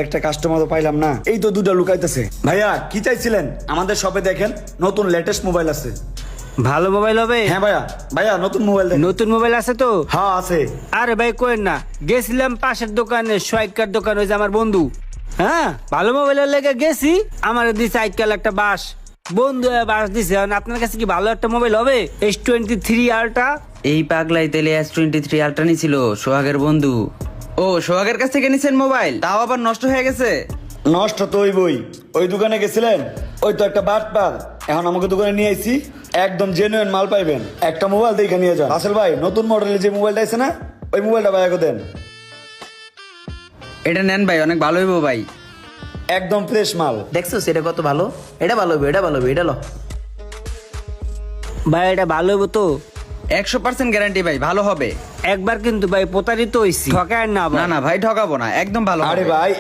একটা কাস্টমার তো পাইলাম না, এই তো দুটা লুকাইতেছে। ভাইয়া কি চাইছিলেন? আমাদের শপে দেখেন নতুন লেটেস্ট মোবাইল আছে। ভালো মোবাইল হবে? হ্যাঁ ভাইয়া, ভাইয়া নতুন মোবাইল দেখেন। নতুন মোবাইল আছে তো? হ্যাঁ আছে। আরে ভাই কোয়েন না, গেছিলাম পাশের দোকানে, সোয়াইকার দোকান, ওই যে আমার বন্ধু। হ্যাঁ, ভালো মোবাইলের লেগে গেছি, আমার দিছে আইকাল একটা বাস, বন্ধু বাস দিছে। এখন আপনার কাছে কি ভালো একটা মোবাইল হবে? S23 ultra. এই পাগলাই তেলে S23 আলট্রা নিছিল সোহাগের বন্ধু। ও সোহাগের কাছ থেকে নিছেন মোবাইল, তাও আবার নষ্ট হয়ে গেছে? নষ্ট তো ওই বই, ওই দোকানে গেছিলেন, ওই তো একটা বাট পাল। এখন আমাকে দোকানে নিয়ে আইছি, একদম জেনুইন মাল পাইবেন। একটা মোবাইল দেখে নিয়ে যান। আসল ভাই নতুন মডেলের যে মোবাইলটা আছে না, ওই মোবাইলটা ভাইয়াকে দেন। এটা নেন ভাই, অনেক ভালো হইব ভাই। একদম ফ্রেশ মাল। দেখছো সেটা কত ভালো? এটা ভালো হবে, এটা ভালো হবে, এটা লো। ভাই এটা ভালো হবে তো? 100% গ্যারান্টি ভাই, ভালো হবে। একবার কিন্তু ভাই প্রতারিত হইছি, ঠকায় না না ভাই। না ভাই, ঠকাবো না, একদম ভালো আরে হবে। ভাই